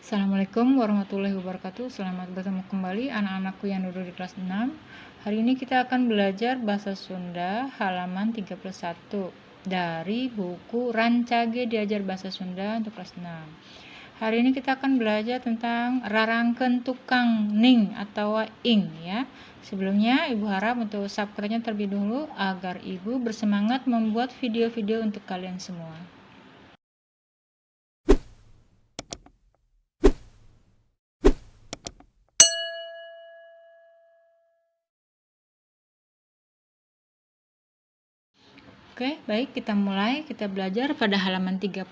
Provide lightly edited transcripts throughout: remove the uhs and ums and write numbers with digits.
Assalamualaikum warahmatullahi wabarakatuh. Selamat bertemu kembali anak-anakku yang duduk di kelas 6. Hari ini kita akan belajar bahasa Sunda halaman 31 dari buku Rancage Diajar Bahasa Sunda untuk kelas 6. Hari ini kita akan belajar tentang rarangkeun tukang ning atau ing ya. Sebelumnya Ibu harap untuk subscribe-nya terlebih dahulu agar Ibu bersemangat membuat video-video untuk kalian semua. Oke, baik, kita mulai. Kita belajar pada halaman 31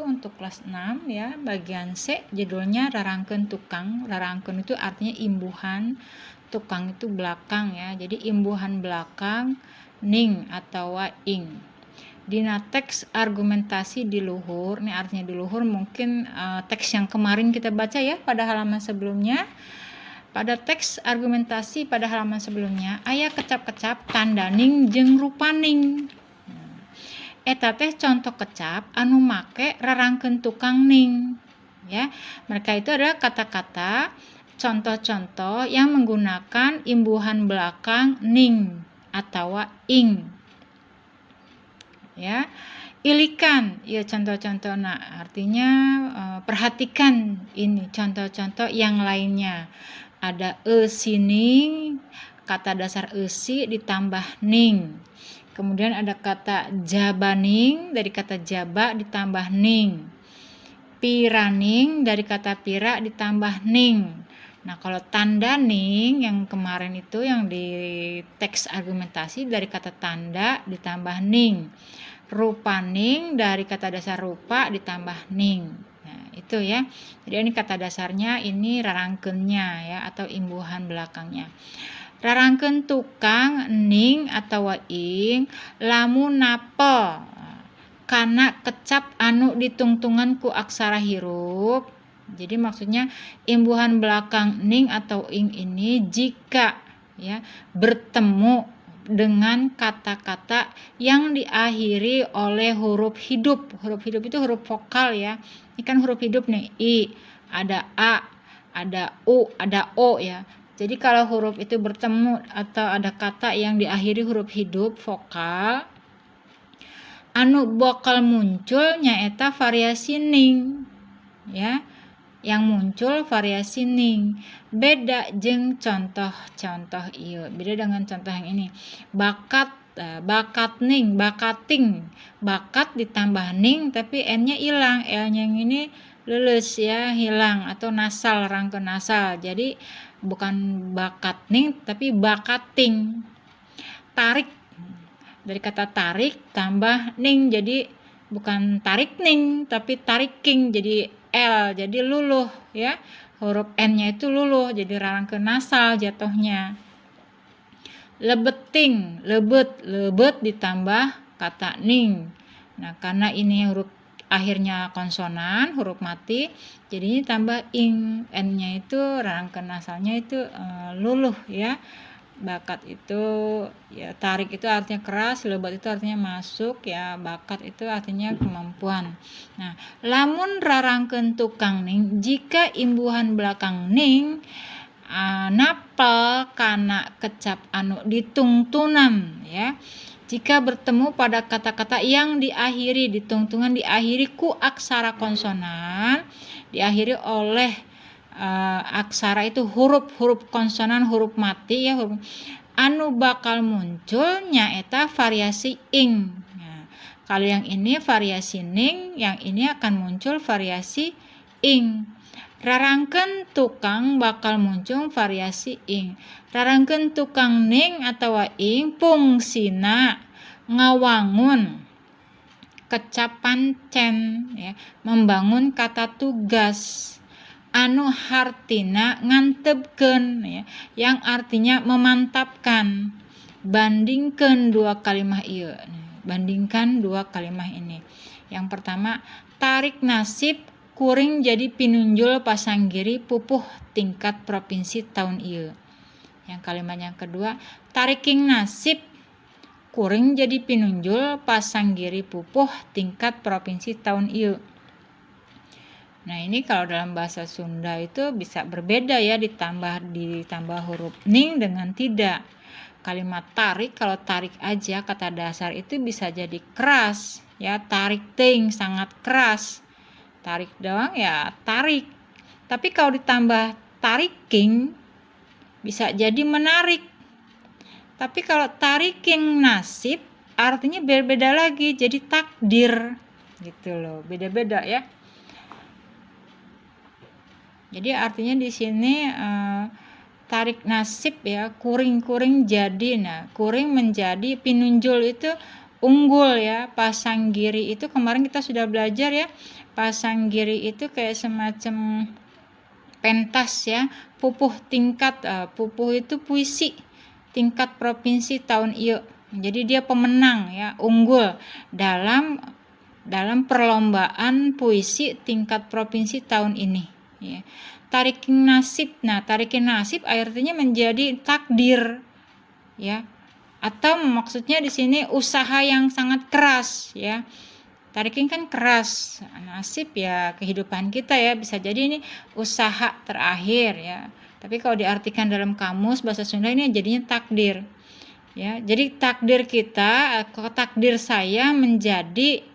untuk kelas 6 ya. Bagian C judulnya rarangkeun tukang. Rarangkeun itu artinya imbuhan, tukang itu belakang ya. Jadi imbuhan belakang ning atau ing. Dina teks argumentasi di luhur, ini artinya di luhur mungkin teks yang kemarin kita baca ya pada halaman sebelumnya. Pada teks argumentasi pada halaman sebelumnya, aya kecap-kecap tanda ning jeung rupaning. Eta teh contoh kecap anu make rarangkeun tukang ning ya. Mereka itu adalah kata-kata contoh-contoh yang menggunakan imbuhan belakang ning atau ing ya. Ilikan ya contoh-contohna, artinya perhatikan ini contoh-contoh yang lainnya. Ada sining, kata dasar eusi ditambah ning. Kemudian ada kata jabaning, dari kata jaba ditambah ning. Piraning, dari kata pira ditambah ning. Nah, kalau tanda ning yang kemarin itu yang di teks argumentasi dari kata tanda ditambah ning. Rupaning, dari kata dasar rupa ditambah ning. Nah, itu ya. Jadi ini kata dasarnya, ini rarangkeunnya ya atau imbuhan belakangnya. Rarangkeun tukang ning atau ing lamun napel kana kecap anu ditungtungan ku aksara hirup. Jadi maksudnya imbuhan belakang ning atau ing ini jika ya bertemu dengan kata-kata yang diakhiri oleh huruf hidup. Huruf hidup itu huruf vokal ya. Ini kan huruf hidup nih, i, ada a, ada u, ada o ya. Jadi kalau huruf itu bertemu atau ada kata yang diakhiri huruf hidup vokal, anu bakal muncul nyaeta variasi ning ya. Yang muncul variasi ning. Beda jeung contoh-contoh ieu. Beda dengan contoh yang ini. Bakat, bakat ning, bakating. Bakat ditambah ning tapi n-nya hilang. L-nya yang ini lulus ya, hilang atau nasal, rangkeun nasal. Jadi bukan bakat ning tapi bakating. Tarik, dari kata tarik tambah ning jadi bukan tarik ning tapi tariking jadi L, jadi luluh ya. Huruf N-nya itu luluh jadi rarangkeun nasal jatuhnya. Lebeting, lebet ditambah kata ning. Nah, karena ini huruf akhirnya konsonan, huruf mati, jadinya tambah ing. N-nya itu rarangkeun nasalnya itu luluh ya. Bakat itu ya, tarik itu artinya keras, lebat itu artinya masuk ya, bakat itu artinya kemampuan. Nah, lamun rarangkeun tukang ning jika imbuhan belakang ning napel kana kecap anu ditungtunan ya. Jika bertemu pada kata-kata yang diakhiri ditungtungan diakhiri ku aksara konsonan, diakhiri oleh aksara itu huruf konsonan, huruf mati ya, huruf anu bakal muncul nyaeta variasi ing. Nah, kalau yang ini variasi ning, yang ini akan muncul variasi ing. Rarangkeun tukang bakal muncul variasi ing. Rarangkeun tukang ning atau ing fungsina ngawangun kecapan cen ya, membangun kata tugas anu hartina ngantebkeun ya, yang artinya memantapkan. Bandingkeun dua kalimah ieu. Bandingkan dua kalimah ini. Yang pertama, tarik nasib kuring jadi pinunjul pasanggiri pupuh tingkat provinsi tahun ieu. Yang kalimat yang kedua, tariking nasib kuring jadi pinunjul pasanggiri pupuh tingkat provinsi tahun ieu. Nah, ini kalau dalam bahasa Sunda itu bisa berbeda ya, ditambah huruf ning dengan tidak. Kalimat tarik, kalau tarik aja kata dasar itu bisa jadi keras ya, tarik ting sangat keras. Tarik doang ya tarik. Tapi kalau ditambah tariking bisa jadi menarik. Tapi kalau tariking nasib artinya berbeda lagi, jadi takdir gitu loh, beda-beda ya. Jadi artinya di sini tarik nasib ya, kuring-kuring jadi. Nah, kuring menjadi, pinunjul itu unggul ya. Pasanggiri itu kemarin kita sudah belajar ya. Pasanggiri itu kayak semacam pentas ya. Pupuh tingkat, pupuh itu puisi tingkat provinsi tahun ieu. Jadi dia pemenang ya, unggul dalam perlombaan puisi tingkat provinsi tahun ini ya. Tarikin nasib. Nah, tarikin nasib artinya menjadi takdir ya. Atau maksudnya di sini usaha yang sangat keras ya. Tarikin kan keras, nasib ya kehidupan kita ya, bisa jadi ini usaha terakhir ya. Tapi kalau diartikan dalam kamus bahasa Sunda ini jadinya takdir. Ya, jadi takdir kita, takdir saya menjadi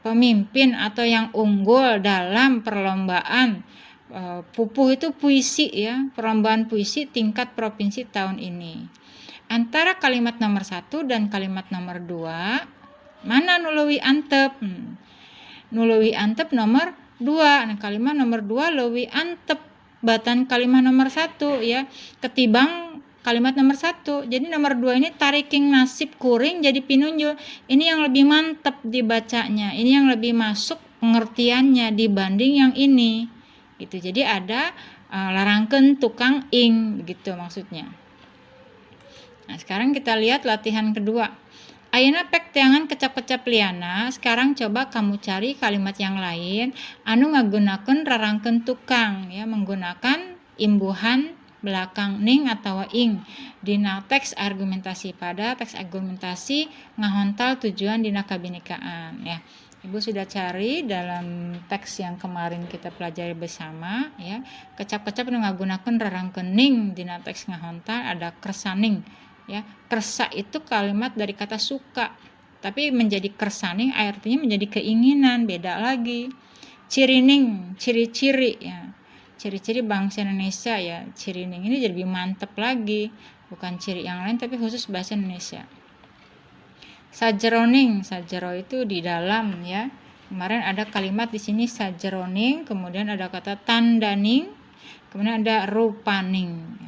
pemimpin atau yang unggul dalam perlombaan pupuh itu puisi ya, perlombaan puisi tingkat provinsi tahun ini. Antara kalimat nomor 1 dan kalimat nomor 2, mana nu leuwih antep? Nu leuwih antep nomor 2. Nah, kalimat nomor 2 leuwih antep batan kalimat nomor 1 ya, ketimbang kalimat nomor 1. Jadi nomor 2 ini tariking nasib kuring jadi pinunjul. Ini yang lebih mantep dibacanya. Ini yang lebih masuk pengertiannya dibanding yang ini. Gitu. Jadi ada larangkeun tukang ing begitu maksudnya. Nah, sekarang kita lihat latihan kedua. Ayeuna pek teangan kecap-kecap liana. Sekarang coba kamu cari kalimat yang lain anu ngagunakeun rarangkeun tukang ya, menggunakan imbuhan belakang ning atau ing dina teks argumentasi. Pada teks argumentasi ngahontal tujuan dina kabinekaan ya. Ibu sudah cari dalam teks yang kemarin kita pelajari bersama ya. Kecap-kecap anu ngagunakeun rarangkeun ning dina teks ngahontal ada kersaning ya. Kersa itu kalimat dari kata suka, tapi menjadi kersaning artinya menjadi keinginan, beda lagi. Cirining, ciri-ciri ya, ciri-ciri bangsa Indonesia ya. Cirining ini jadi lebih mantep lagi, bukan ciri yang lain tapi khusus bahasa Indonesia. Sajeroning, sajero itu di dalam ya. Kemarin ada kalimat di sini sajeroning, kemudian ada kata tandaning, kemudian ada rupaning.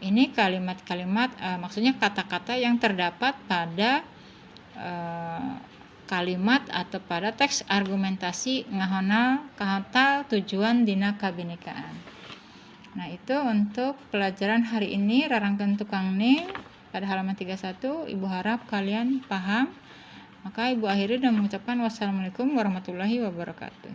Ini kalimat-kalimat maksudnya kata-kata yang terdapat pada kalimat atau pada teks argumentasi ngahonal kahontal tujuan dina kabinekaan. Nah, itu untuk pelajaran hari ini rarangkeun tukang ning pada halaman 31. Ibu harap kalian paham. Maka Ibu akhiri dan mengucapkan wassalamualaikum warahmatullahi wabarakatuh.